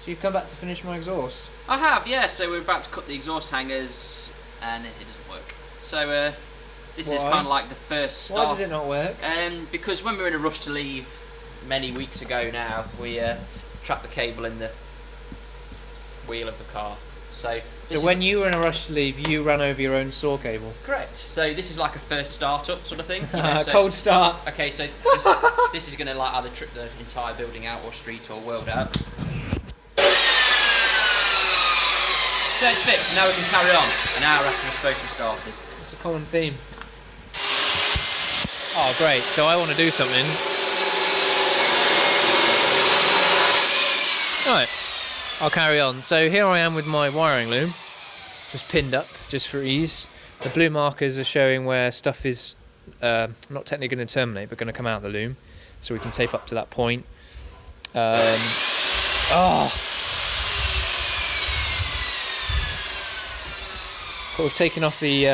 So you've come back to finish my exhaust? I have, yeah. So we're about to cut the exhaust hangers, and it doesn't work. So this is kind of like the first start. Why does it not work? Because when we were in a rush to leave many weeks ago now, we trapped the cable in the wheel of the car. So when you were in a rush to leave, you ran over your own saw cable? Correct. So this is like a first start-up sort of thing. Cold start. Okay, so this is going to like either trip the entire building out or street or weld out. So it's fixed, now we can carry on. An hour after we're supposed to be started. It's a common theme. Oh great, so I want to do something. Right, I'll carry on. So here I am with my wiring loom, just pinned up, just for ease. The blue markers are showing where stuff is not technically going to terminate, but going to come out of the loom, so we can tape up to that point. But we've taken off the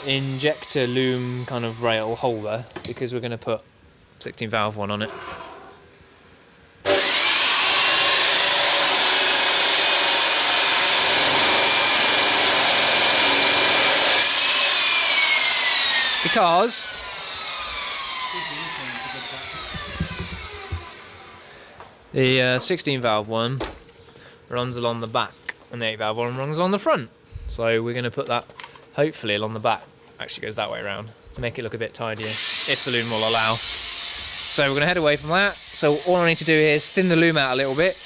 injector loom kind of rail holder because we're going to put 16 valve one on it. Because the 16 valve one runs along the back and the 8 valve one runs on the front. So we're going to put that hopefully along the back. Actually goes that way around to make it look a bit tidier, if the loom will allow. So we're going to head away from that. So all I need to do here is thin the loom out a little bit.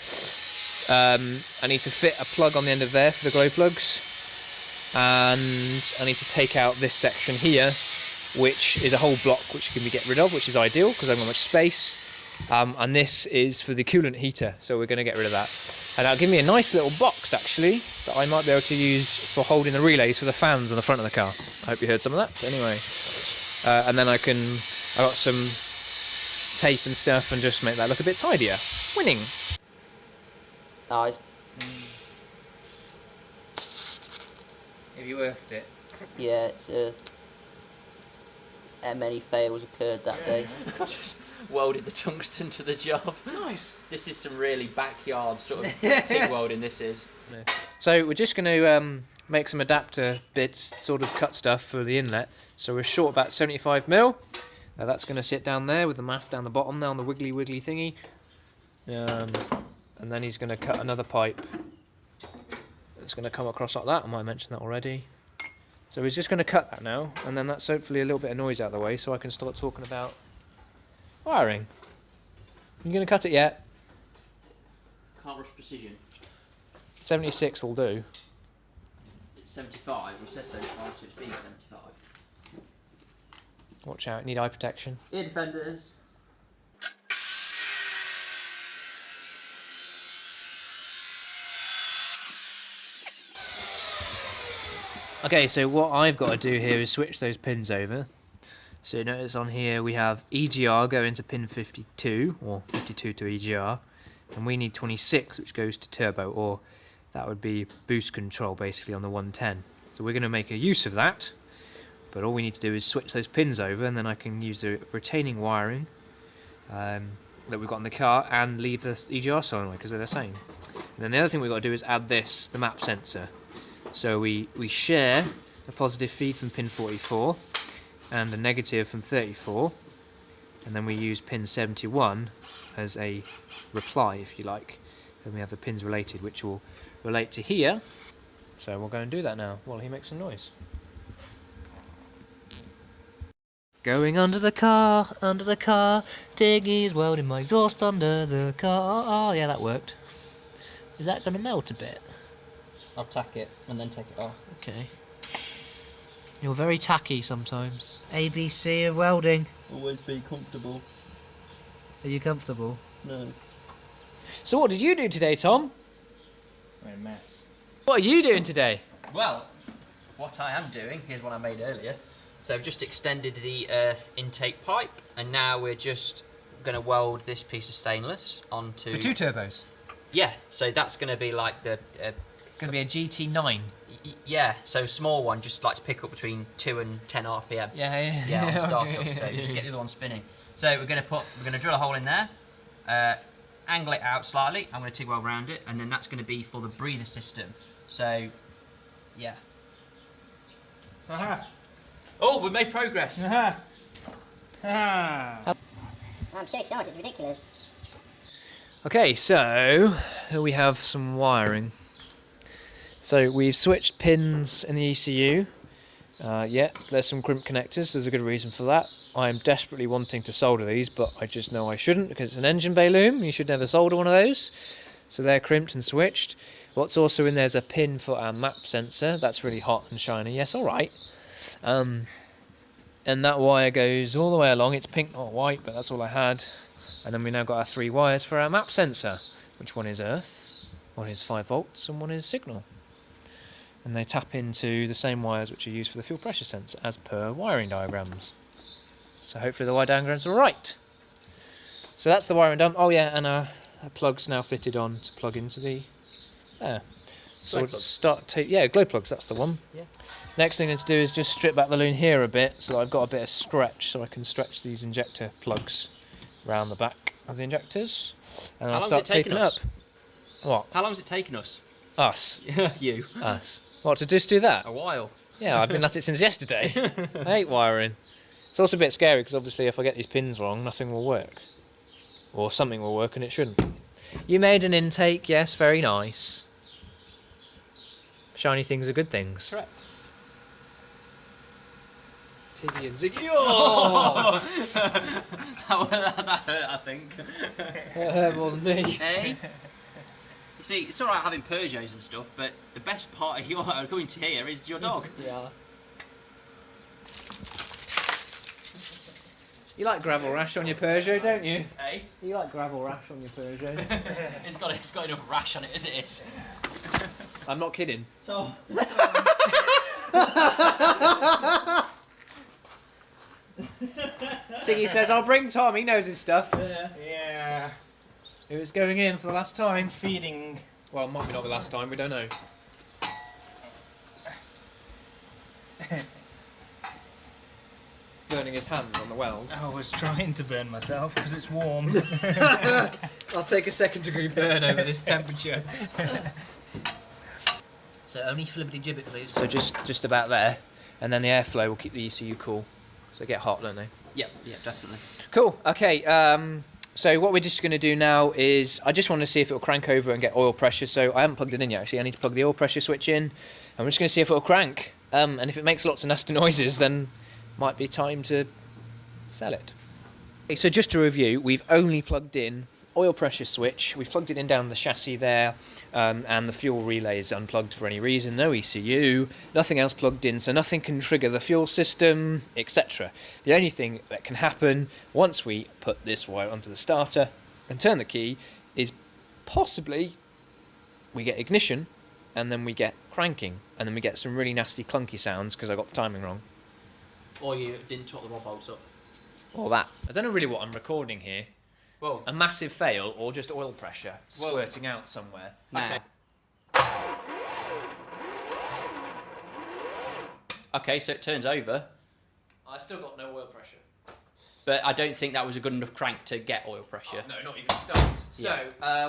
I need to fit a plug on the end of there for the glow plugs. And I need to take out this section here, which is a whole block which can be get rid of, which is ideal because I haven't got much space. And this is for the coolant heater, so we're going to get rid of that. And that'll give me a nice little box actually that I might be able to use for holding the relays for the fans on the front of the car. I hope you heard some of that. But anyway, and then I got some tape and stuff and just make that look a bit tidier. Winning. Nice. Have you earthed it? Yeah, it's earthed. Many fails occurred that day. Just welded the tungsten to the job. Nice. This is some really backyard sort of TIG welding, this is. So we're just going to make some adapter bits, sort of cut stuff for the inlet. So we're short about 75mm. That's going to sit down there with the math down the bottom there on the wiggly thingy. And then he's going to cut another pipe. It's going to come across like that. I might mention that already. So he's just going to cut that now, and then that's hopefully a little bit of noise out of the way so I can start talking about wiring. You going to cut it yet? Can't rush precision. 76 will do. It's 75, we said 75, so it's being 75. Watch out, need eye protection. Ear defenders. Okay, so what I've got to do here is switch those pins over. So notice on here we have EGR going to pin 52, or 52 to EGR, and we need 26, which goes to turbo, or that would be boost control basically on the 110. So we're going to make a use of that, but all we need to do is switch those pins over, and then I can use the retaining wiring that we've got in the car and leave the EGR solenoid because they're the same. And then the other thing we've got to do is add this, the map sensor. So we share a positive feed from pin 44 and a negative from 34, and then we use pin 71 as a reply, if you like. Then we have the pins related, which will relate to here. So we'll go and do that now while he makes some noise. Going under the car, Piggy's welding my exhaust under the car. Oh yeah, that worked. Is that going to melt a bit? I'll tack it and then take it off. Okay. You're very tacky sometimes. ABC of welding. Always be comfortable. Are you comfortable? No. So what did you do today, Tom? I'm a mess. What are you doing today? Well, what I am doing, here's what I made earlier. So I've just extended the intake pipe, and now we're just going to weld this piece of stainless onto... For 2 turbos? Yeah, so that's going to be like the... Going to be a GT9? Yeah, so small one, just like to pick up between 2 and 10 RPM. Yeah, on startup, so just to get the other one spinning. So we're going to drill a hole in there, angle it out slightly. I'm going to TIG weld around it, and then that's going to be for the breather system. So, yeah. Aha! Oh, we made progress. Aha! Aha! I'm so short, it's ridiculous. Okay, so here we have some wiring. So we've switched pins in the ECU. Yeah, there's some crimp connectors. There's a good reason for that. I'm desperately wanting to solder these, but I just know I shouldn't because it's an engine bay loom. You should never solder one of those. So they're crimped and switched. What's also in there is a pin for our map sensor. That's really hot and shiny. Yes, all right. And that wire goes all the way along. It's pink, not white, but that's all I had. And then we now got our 3 wires for our map sensor, which one is earth, one is 5 volts, and one is signal. And they tap into the same wires which are used for the fuel pressure sensor as per wiring diagrams. So hopefully the wire diagrams are right. So that's the wiring done. Oh yeah, and our plug's now fitted on to plug into the there. So we'll start yeah, glow plugs, that's the one. Yeah. Next thing to do is just strip back the loom here a bit so that I've got a bit of stretch so I can stretch these injector plugs around the back of the injectors. And I'll start taping it up. What? How long has it taken us? Us. You. Us. What, to just do that? A while. Yeah, I've been at it since yesterday. I hate wiring. It's also a bit scary because obviously if I get these pins wrong, nothing will work. Or something will work and it shouldn't. You made an intake, yes, very nice. Shiny things are good things. Correct. Piggy and Ziggy. Oh! that hurt, I think. That hurt more than me. Hey? You see, it's alright having Peugeots and stuff, but the best part of your coming to here is your dog. Yeah. You like gravel rash on your Peugeot, don't you? Hey? You like gravel rash on your Peugeot. It's got enough rash on it as it is. I'm not kidding. So. Tiggy says, I'll bring Tom, he knows his stuff. Yeah. It was going in for the last time. Feeding. Well, might be not the last time, we don't know. Burning his hands on the weld. I was trying to burn myself because it's warm. I'll take a 2nd degree burn over this temperature. So only flippity gibbet, please. So just about there, and then the airflow will keep the ECU cool. So they get hot, don't they? Yep, yeah, definitely. Cool. Okay. So what we're just going to do now is I just want to see if it will crank over and get oil pressure. So I haven't plugged it in yet. Actually, I need to plug the oil pressure switch in. I'm just going to see if it will crank. And if it makes lots of nasty noises, then might be time to sell it. Okay, so just to review, we've only plugged in oil pressure switch. We've plugged it in down the chassis there, and the fuel relay is unplugged for any reason. No ECU, nothing else plugged in, so nothing can trigger the fuel system, etc. The only thing that can happen once we put this wire onto the starter and turn the key is possibly we get ignition, and then we get cranking, and then we get some really nasty clunky sounds because I got the timing wrong. Or you didn't top the rod bolts up. Or that. I don't know really what I'm recording here. Whoa. A massive fail or just oil pressure squirting out somewhere. Okay. Okay, so it turns over, I still got no oil pressure. but I don't think that was a good enough crank to get oil pressure. Oh, no, not even start. So,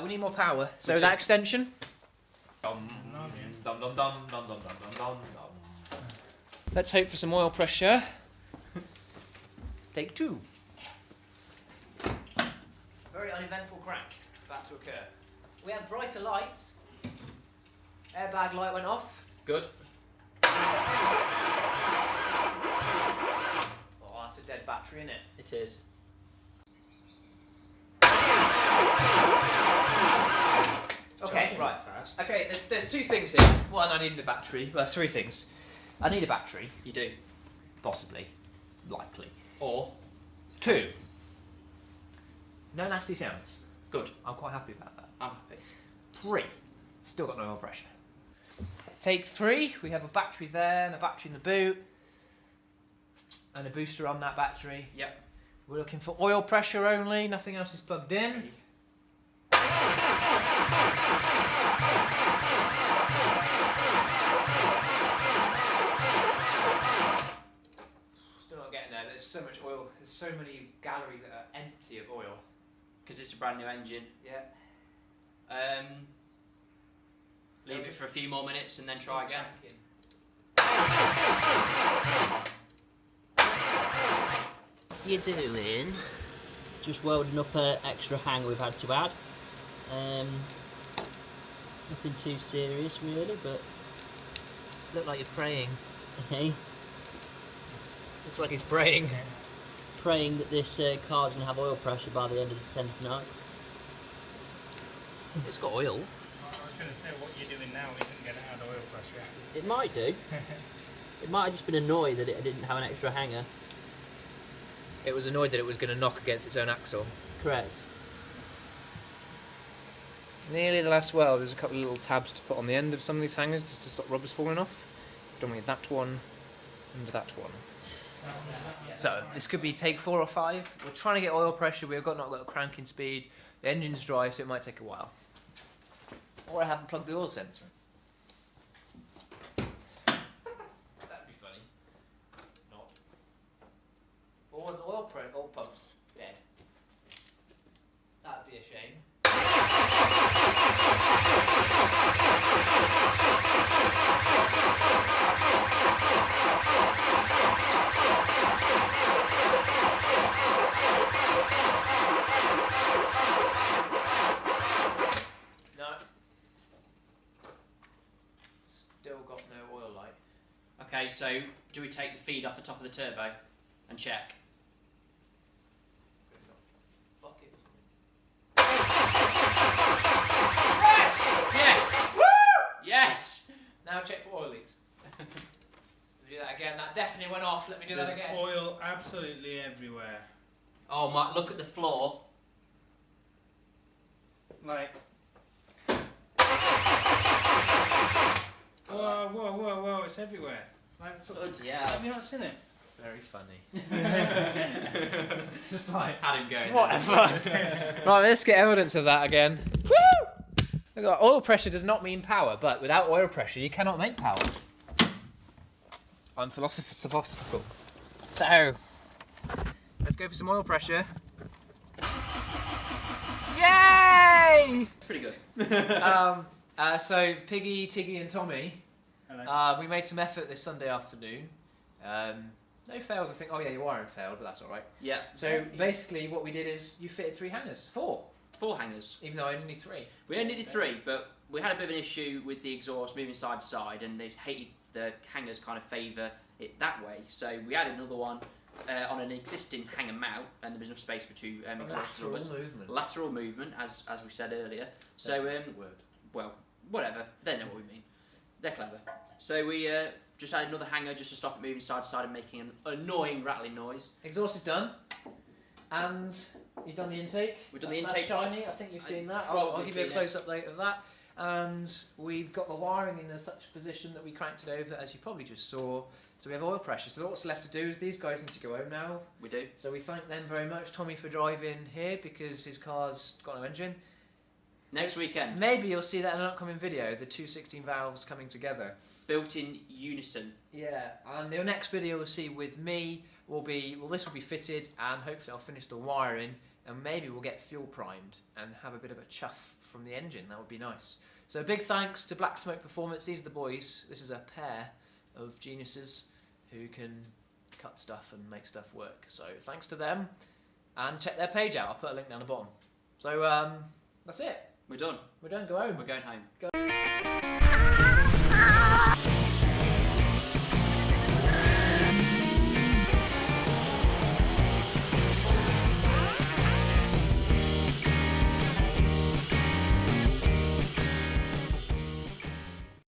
we need more power. So We that do. extension. Dum, dum, dum, dum, dum, dum, dum, dum. Let's hope for some oil pressure. Take 2. Very uneventful crank about to occur. We have brighter lights. Airbag light went off. Good. Oh, that's a dead battery, isn't it? It is. Okay, Charging right. fast. Okay, there's 2 things here. One, I need the battery. Well, 3 things. I need a battery, You do. possibly, likely. Or 2, no nasty sounds. good. I'm quite happy about that. I'm happy. 3, still got no oil pressure. Take 3, we have a battery there and a battery in the boot. And a booster on that battery. Yep. We're looking for oil pressure only, nothing else is plugged in. Still not getting there, there's so much oil, there's so many galleries that are empty of oil. because it's a brand new engine. Yeah. Leave it for a few more minutes and then try again. You're doing? Just welding up an extra hanger we've had to add. Nothing too serious really, but Look like you're praying. hey, Looks like he's praying. praying that this car's going to have oil pressure by the end of this 10th night. It's got oil. I was going to say, what you're doing now isn't going to add oil pressure. It might do. It might have just been annoyed that it didn't have an extra hanger. It was annoyed that it was going to knock against its own axle. Correct. Nearly the last weld. There's a couple of little tabs to put on the end of some of these hangers just to stop rubbers falling off. Done with that one and that one. So this could be take 4 or 5. We're trying to get oil pressure. We've not got a cranking speed. The engine's dry, so it might take a while. Or I haven't plugged the oil sensor in. That'd be funny. Not. Or the oil pump's dead. That'd be a shame. No. Still got no oil light. Okay, so do we take the feed off the top of the turbo and check? Bucket. Yes! Woo! Yes! Now check for oil leaks. Do that again. That definitely went off. Let me do There's that again. oil absolutely everywhere. Oh my, look at the floor. Like... Whoa, whoa, whoa, whoa, it's everywhere. Like, sort of, Good, yeah. have you not seen it? Very funny. Just like Had him going. whatever. Right, let's get evidence of that again. Woo! Look, oil pressure does not mean power, but without oil pressure, you cannot make power. I'm philosophical. So, let's go for some oil pressure. Yay! Pretty good. So Piggy, Tiggy, and Tommy, Hello. we made some effort this Sunday afternoon. No fails, I think. Oh yeah, your wiring failed, but that's all right. Yeah. So basically, what we did is you fitted 3 hangers, 4, 4 hangers. even though I only need 3. We only did 3, but we had a bit of an issue with the exhaust moving side to side, and they hated the hangers kind of favour it that way. So we added another one on an existing hanger mount, and there was enough space for 2 exhaust Lateral rubbers. movement. Lateral movement, as we said earlier. So That's the word. well, whatever. They know what we mean. They're clever. So we just added another hanger just to stop it moving side to side and making an annoying rattling noise. Exhaust is done, and you've done the intake. We've done the That's intake. shiny. I think you've seen that. I've I'll probably give you a seen it. close-up later of that. And we've got the wiring in such a position that we cranked it over, as you probably just saw. So we have oil pressure. So what's left to do is these guys need to go home now. We do. So we thank them very much. Tommy for driving here because his car's got no engine. Next weekend, Maybe you'll see that in an upcoming video, the 2 16 valves coming together. built in unison. Yeah, and the next video you'll see with me will be, well, this will be fitted, and hopefully I'll finish the wiring, and maybe we'll get fuel primed and have a bit of a chuff from the engine. That would be nice. So big thanks to Black Smoke Performance. These are the boys. This is a pair of geniuses who can cut stuff and make stuff work. So thanks to them, and check their page out. I'll put a link down the bottom. So that's it. We're done. We're done. Go home. We're going home. Go.